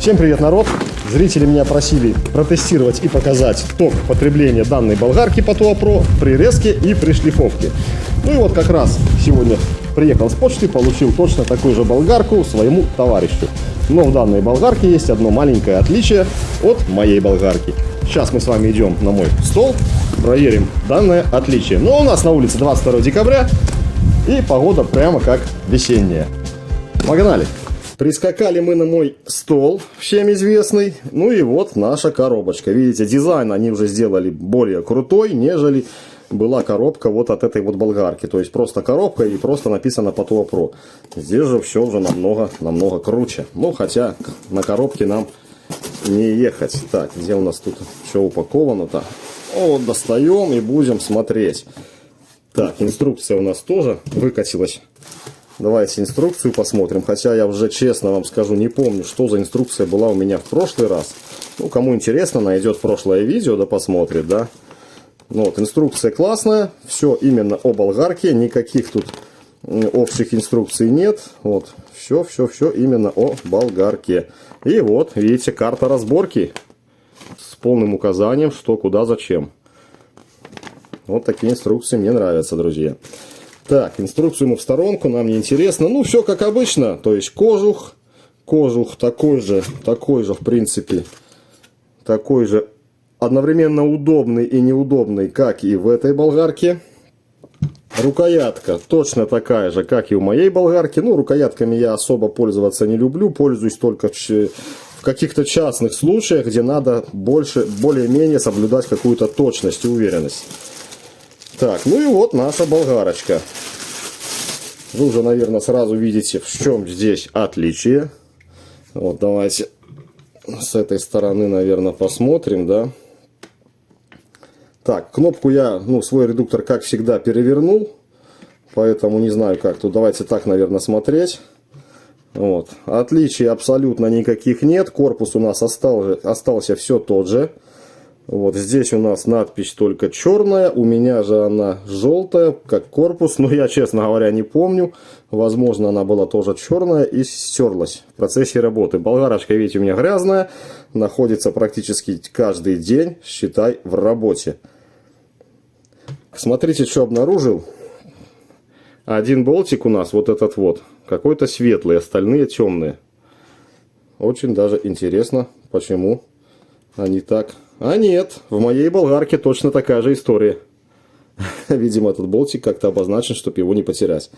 Всем привет, народ! Зрители меня просили протестировать и показать ток потребления данной болгарки по Tuo Pro при резке и при шлифовке. Ну и вот как раз сегодня приехал с почты, получил точно такую же болгарку своему товарищу. Но в данной болгарке есть одно маленькое отличие от моей болгарки. Сейчас мы с вами идем на мой стол, проверим данное отличие. Но у нас на улице 22 декабря и погода прямо как весенняя. Погнали! Прискакали мы на мой стол, всем известный. Ну и вот наша коробочка. Видите, дизайн они уже сделали более крутой, нежели была коробка вот от этой вот болгарки. То есть просто коробка и просто написано по Tuo Pro. Здесь же все уже намного круче. Ну хотя на коробке нам не ехать. Так, где у нас тут все упаковано-то? Вот достаем и будем смотреть. Так, инструкция у нас тоже выкатилась. Давайте инструкцию посмотрим. Хотя я уже честно вам скажу, не помню, что за инструкция была у меня в прошлый раз. Ну, кому интересно, найдет прошлое видео, да посмотрит, да. Ну, вот, инструкция классная. Все именно о болгарке. Никаких тут общих инструкций нет. Вот, все именно о болгарке. И вот, видите, карта разборки с полным указанием, что, куда, зачем. Вот такие инструкции мне нравятся, друзья. Так, инструкцию мы в сторонку, нам не интересно. Ну, все как обычно, то есть кожух такой же, в принципе, такой же одновременно удобный и неудобный, как и в этой болгарке. Рукоятка точно такая же, как и у моей болгарки. Ну, рукоятками я особо пользоваться не люблю, пользуюсь только в каких-то частных случаях, где надо более-менее соблюдать какую-то точность и уверенность. Так, ну и вот наша болгарочка. Вы уже, наверное, сразу видите, в чем здесь отличие. Вот давайте с этой стороны, наверное, посмотрим, да. Так, кнопку я, свой редуктор, как всегда, перевернул. Поэтому не знаю, как тут. Давайте так, наверное, смотреть. Вот. Отличий абсолютно никаких нет. Корпус у нас остался все тот же. Вот здесь у нас надпись только черная, у меня же она желтая, как корпус, но я, честно говоря, не помню. Возможно, она была тоже черная и стерлась в процессе работы. Болгарочка, видите, у меня грязная, находится практически каждый день, считай, в работе. Смотрите, что обнаружил. Один болтик у нас, вот этот вот, какой-то светлый, остальные темные. Очень даже интересно, почему они так... А нет, в моей болгарке точно такая же история. Видимо, этот болтик как-то обозначен, чтобы его не потерять.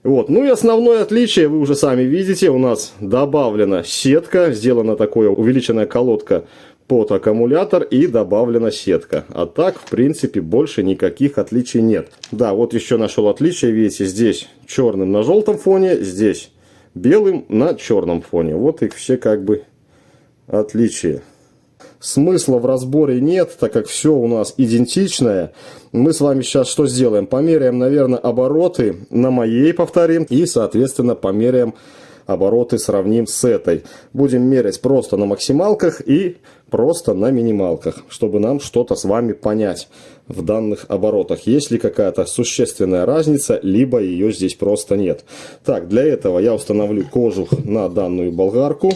Вот, ну и основное отличие, вы уже сами видите, у нас добавлена сетка, сделана такая увеличенная колодка под аккумулятор и добавлена сетка. А так, в принципе, больше никаких отличий нет. Да, вот еще нашел отличие, видите, здесь черным на желтом фоне, здесь белым на черном фоне. Вот их все как бы отличия. Смысла в разборе нет, так как все у нас идентичное. Мы с вами сейчас что сделаем? Померяем, наверное, обороты на моей, повторим. И, соответственно, померяем обороты, сравним с этой. Будем мерять просто на максималках и просто на минималках, чтобы нам что-то с вами понять в данных оборотах. Есть ли какая-то существенная разница, либо ее здесь просто нет. Так, для этого я установлю кожух на данную болгарку.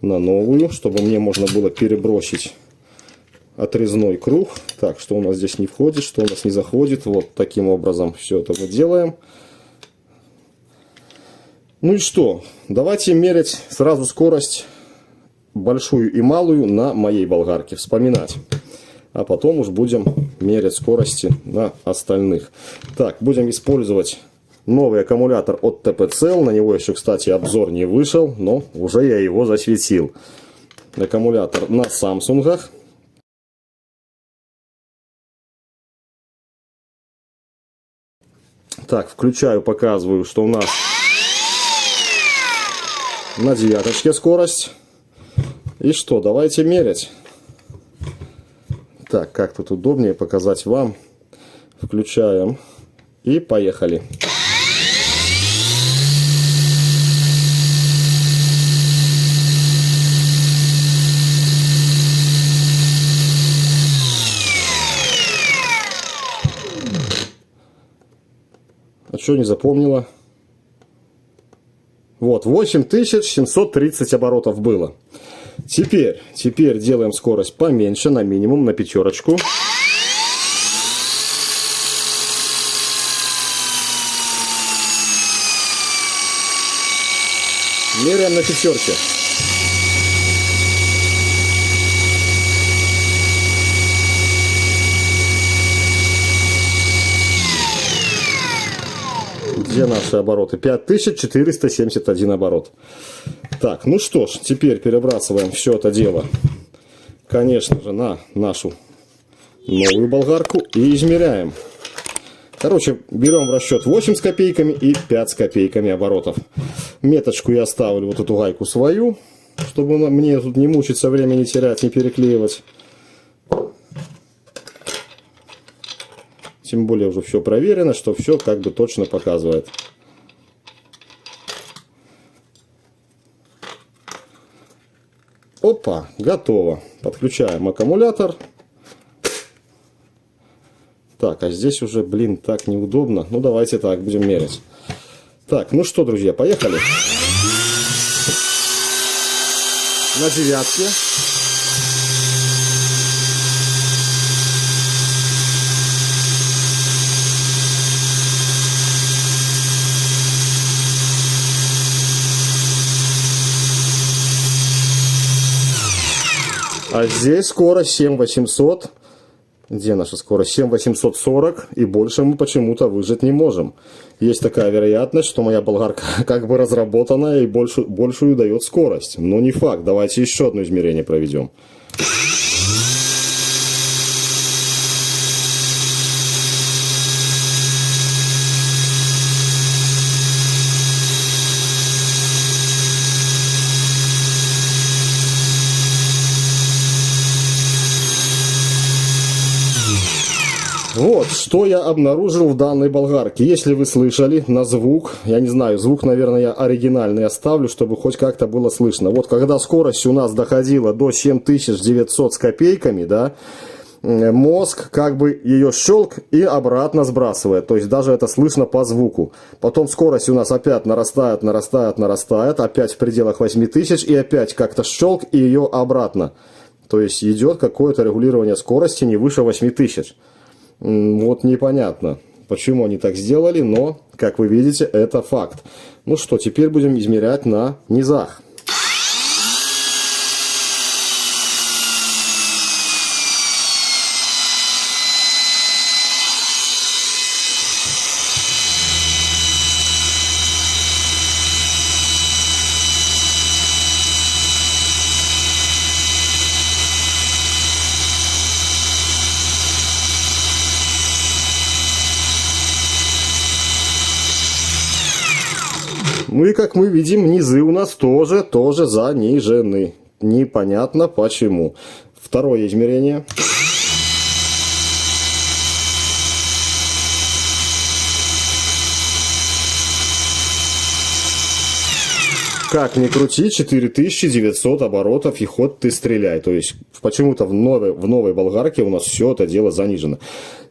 На новую, чтобы мне можно было перебросить отрезной круг. Так, что у нас здесь не входит, что у нас не заходит. Вот таким образом все это мы делаем. Ну и что? Давайте мерять сразу скорость большую и малую на моей болгарке. Вспоминать. А потом уж будем мерять скорости на остальных. Так, будем использовать... новый аккумулятор от TPCell, на него еще, кстати, обзор не вышел, но уже я его засветил. Аккумулятор на Samsung. Так, включаю, показываю, что у нас на 9 скорость. И что, давайте мерять. Так, как тут удобнее показать вам. Включаем и поехали. А что не запомнила? Вот, 8730 оборотов было. Теперь делаем скорость поменьше, на минимум, на пятерочку. Меряем на пятерке. Где наши обороты? 5471 оборот. Так, ну что ж, теперь перебрасываем все это дело, конечно же, на нашу новую болгарку и измеряем. Короче, берем в расчет 8 с копейками и 5 с копейками оборотов. Меточку я ставлю вот эту гайку свою, чтобы мне тут не мучиться, время не терять, не переклеивать. Тем более уже все проверено, что все как бы точно показывает. Опа, готово. Подключаем аккумулятор. Так, а здесь уже, блин, так неудобно. Ну, давайте так, будем мерять. Так, ну что, друзья, поехали. На девятке. А здесь скорость 7800. Где наша скорость? 7840. И больше мы почему-то выжать не можем. Есть такая вероятность, что моя болгарка как бы разработанная и большую дает скорость. Но не факт. Давайте еще одно измерение проведем. Вот, что я обнаружил в данной болгарке. Если вы слышали на звук, я не знаю, звук, наверное, я оригинальный оставлю, чтобы хоть как-то было слышно. Вот, когда скорость у нас доходила до 7900 с копейками, да, мозг как бы ее щелк и обратно сбрасывает. То есть даже это слышно по звуку. Потом скорость у нас опять нарастает, опять в пределах 8000 и опять как-то щелк и ее обратно. То есть идет какое-то регулирование скорости не выше 8000. Вот непонятно, почему они так сделали, но, как вы видите, это факт. Ну что, теперь будем измерять на низах. Ну и как мы видим, низы у нас тоже занижены. Непонятно почему. Второе измерение. Как ни крути, 4900 оборотов и ход ты стреляй. То есть почему-то в новой болгарке у нас все это дело занижено.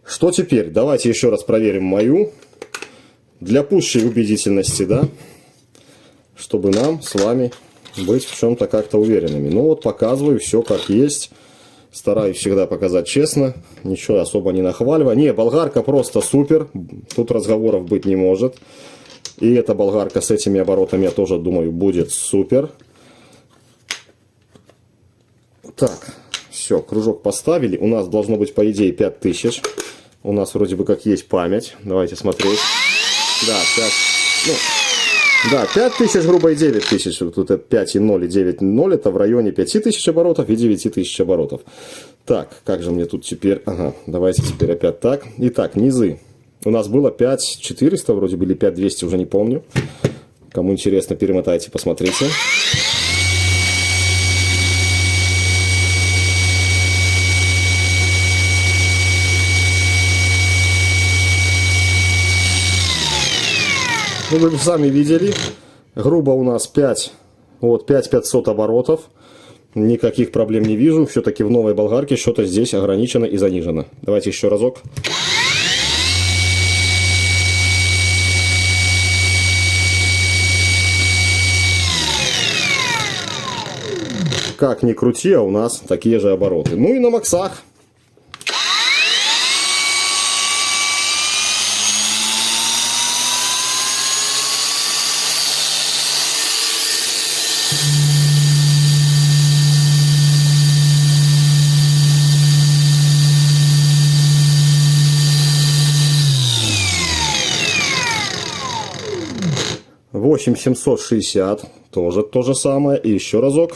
Что теперь? Давайте еще раз проверим мою. Для пущей убедительности, да? Чтобы нам с вами быть в чем-то как-то уверенными. Ну вот показываю все как есть. Стараюсь всегда показать честно. Ничего особо не нахваливаю. Не, болгарка просто супер. Тут разговоров быть не может. И эта болгарка с этими оборотами, я тоже думаю, будет супер. Так, все, кружок поставили. У нас должно быть, по идее, 5000. У нас вроде бы как есть память. Давайте смотреть. Да, 5. Ну, да, 5000, грубо, и 9000. Тут 5 и 0 и 9 0. Это в районе 5000 оборотов и 9000 оборотов. Так, как же мне тут теперь... Ага, давайте теперь опять так. Итак, низы. У нас было 5400, вроде бы, или 5200, уже не помню. Кому интересно, перемотайте, посмотрите. Ну, вы сами видели, грубо у нас 5500 оборотов, никаких проблем не вижу, все-таки в новой болгарке что-то здесь ограничено и занижено. Давайте еще разок. Как ни крути, а у нас такие же обороты. Ну и на максах. Восемь 760, тоже то же самое. И еще разок.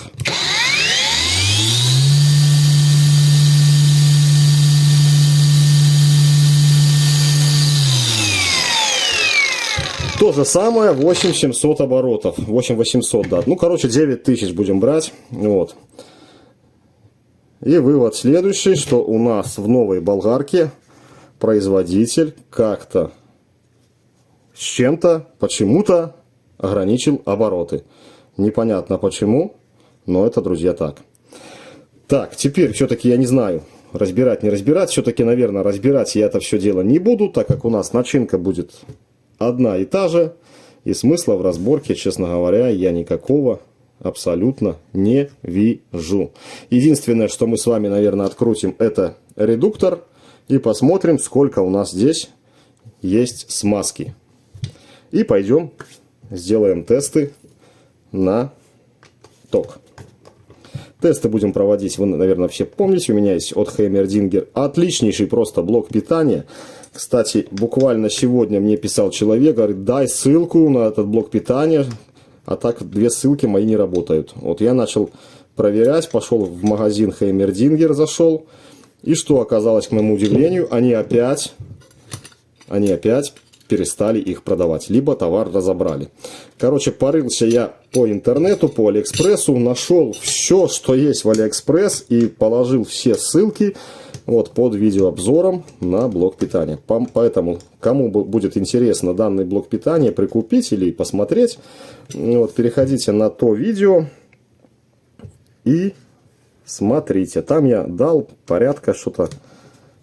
То же самое, 8700 оборотов. 8800, да. Ну, короче, 9000 будем брать. Вот. И вывод следующий, что у нас в новой болгарке производитель как-то с чем-то, почему-то ограничил обороты. Непонятно почему, но это, друзья, так. Так, теперь все-таки я не знаю, разбирать, не разбирать. Все-таки, наверное, разбирать я это все дело не буду, так как у нас начинка будет одна и та же. И смысла в разборке, честно говоря, я никакого абсолютно не вижу. Единственное, что мы с вами, наверное, открутим, это редуктор. И посмотрим, сколько у нас здесь есть смазки. И пойдем сделаем тесты на ток. Тесты будем проводить, вы, наверное, все помните, у меня есть от Heimerdinger отличнейший просто блок питания. Кстати, буквально сегодня мне писал человек, говорит, дай ссылку на этот блок питания, а так 2 ссылки мои не работают. Вот я начал проверять, пошел в магазин Heimerdinger, зашел, и что оказалось, к моему удивлению, они опять перестали их продавать, либо товар разобрали. Короче, порылся я по интернету, по Алиэкспрессу, нашел все, что есть в Алиэкспресс, и положил все ссылки вот под видеообзором на блок питания. Поэтому, кому будет интересно данный блок питания прикупить или посмотреть, вот, переходите на то видео и смотрите. Там я дал порядка что-то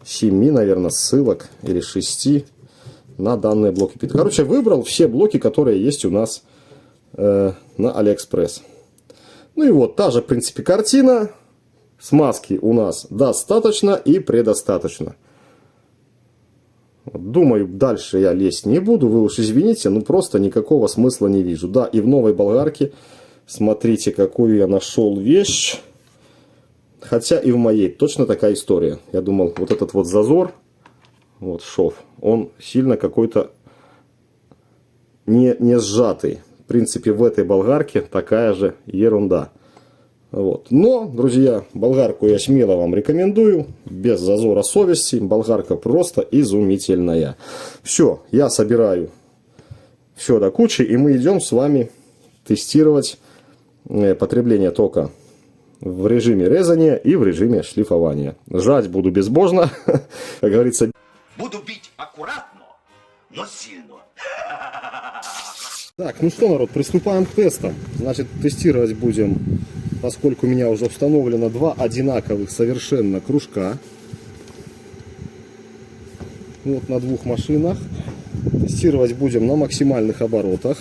7, наверное, ссылок или 6 на данные блоки питания. Короче, выбрал все блоки, которые есть у нас на Алиэкспресс. Ну и вот, та же, в принципе, картина. Смазки у нас достаточно и предостаточно. Думаю, дальше я лезть не буду. Вы уж извините, но просто никакого смысла не вижу. Да, и в новой болгарке, смотрите, какую я нашел вещь. Хотя и в моей точно такая история. Я думал, вот этот вот зазор, вот шов, он сильно какой-то не сжатый. В принципе, в этой болгарке такая же ерунда. Вот. Но, друзья, болгарку я смело вам рекомендую, без зазора совести. Болгарка просто изумительная. Все, я собираю все до кучи, и мы идем с вами тестировать потребление тока в режиме резания и в режиме шлифования. Жать буду безбожно, как говорится. Буду бить аккуратно, но сильно. Так, ну что, народ, приступаем к тестам. Значит, тестировать будем, поскольку у меня уже установлено 2 одинаковых совершенно кружка. Вот на 2 машинах. Тестировать будем на максимальных оборотах.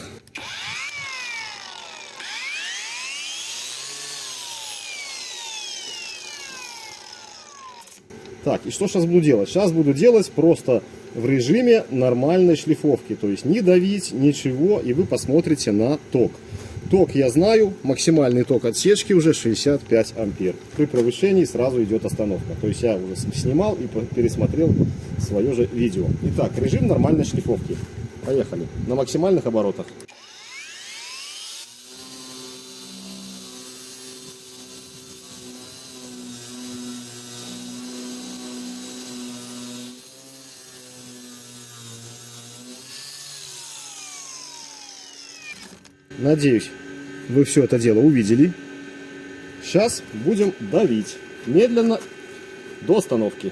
Так, и что сейчас буду делать? Сейчас буду делать просто в режиме нормальной шлифовки. То есть не давить, ничего, и вы посмотрите на ток. Ток я знаю, максимальный ток отсечки уже 65 ампер. При повышении сразу идет остановка. То есть я уже снимал и пересмотрел свое же видео. Итак, режим нормальной шлифовки. Поехали. На максимальных оборотах. Надеюсь, вы все это дело увидели. Сейчас будем давить. Медленно до остановки.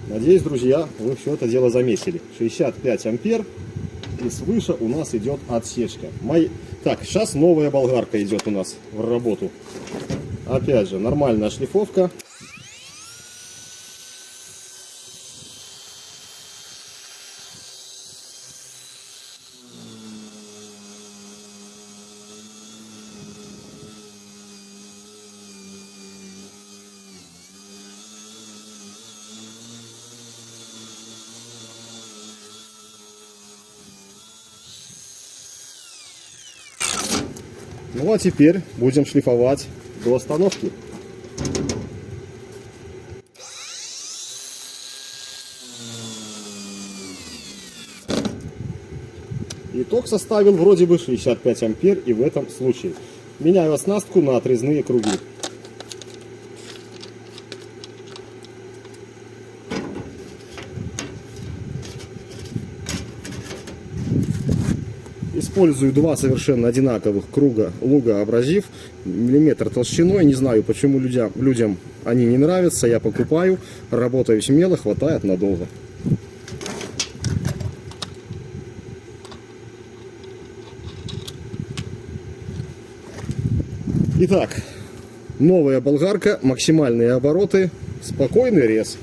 Надеюсь, друзья, вы все это дело заметили. 65 ампер. И свыше у нас идет отсечка. Так, сейчас новая болгарка идет у нас в работу. Опять же, нормальная шлифовка. Ну а теперь будем шлифовать до остановки. Итог составил вроде бы 65 ампер и в этом случае. Меняю оснастку на отрезные круги. Использую два совершенно одинаковых круга луга абразив, миллиметр толщиной. Не знаю, почему людям они не нравятся. Я покупаю, работаю смело, хватает надолго. Итак, новая болгарка, максимальные обороты, спокойный рез.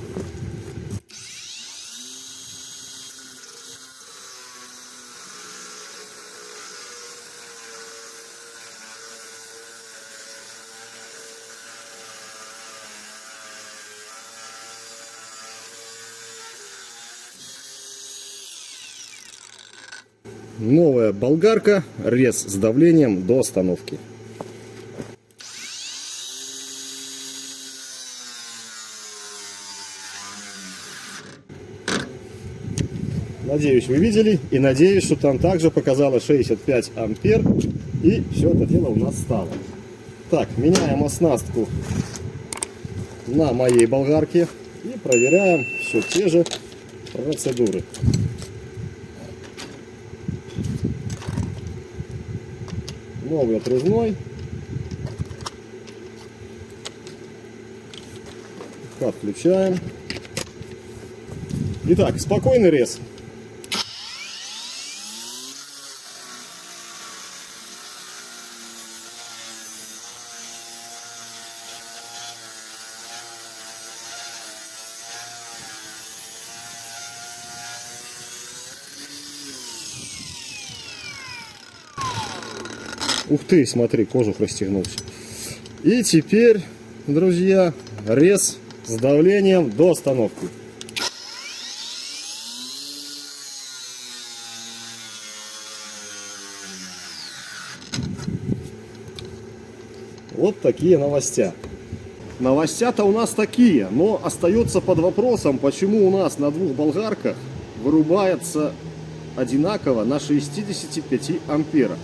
Новая болгарка, рез с давлением до остановки. Надеюсь, вы видели, и надеюсь, что там также показало 65 ампер, и все это дело у нас стало. Так, меняем оснастку на моей болгарке и проверяем все те же процедуры. Новый отрезной. Отключаем. Итак, спокойный рез. Ух ты, смотри, кожух расстегнулся. И теперь, друзья, рез с давлением до остановки. Вот такие новостя. Новостя-то у нас такие, но остается под вопросом, почему у нас на двух болгарках вырубается одинаково на 65 амперах.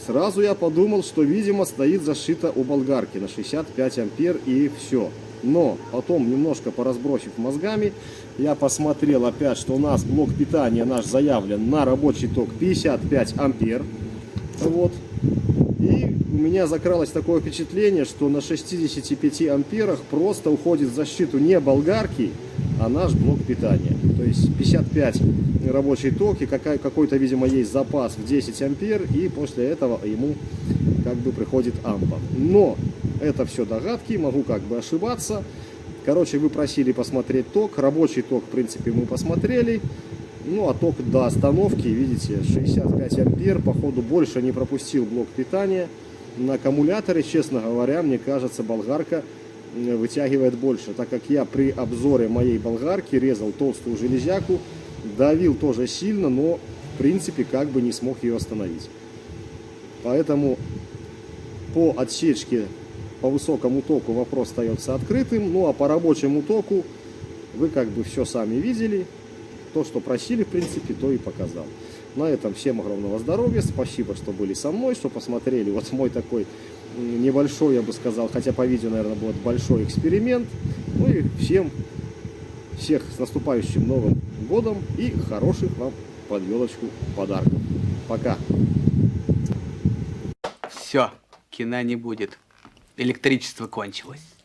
Сразу я подумал, что, видимо, стоит зашито у болгарки на 65 ампер и все. Но потом, немножко поразбросив мозгами, я посмотрел опять, что у нас блок питания наш заявлен на рабочий ток 55 ампер. Вот. И у меня закралось такое впечатление, что на 65 амперах просто уходит в защиту не болгарки, а наш блок питания. То есть 55 рабочий ток и какой-то, видимо, есть запас в 10 ампер, и после этого ему как бы приходит ампа. Но это все догадки, могу как бы ошибаться. Короче, вы просили посмотреть ток. Рабочий ток, в принципе, мы посмотрели. Ну, а ток до остановки, видите, 65 ампер. Походу, больше не пропустил блок питания. На аккумуляторе, честно говоря, мне кажется, болгарка вытягивает больше. Так как я при обзоре моей болгарки резал толстую железяку, давил тоже сильно, но, в принципе, как бы не смог ее остановить. Поэтому по отсечке, по высокому току вопрос остается открытым. Ну, а по рабочему току вы как бы все сами видели. То, что просили, в принципе, то и показал. На этом всем огромного здоровья. Спасибо, что были со мной, что посмотрели вот мой такой небольшой, я бы сказал, хотя по видео, наверное, будет большой эксперимент. Ну и всех с наступающим Новым годом и хороших вам под елочку подарков. Пока. Все, кино не будет. Электричество кончилось.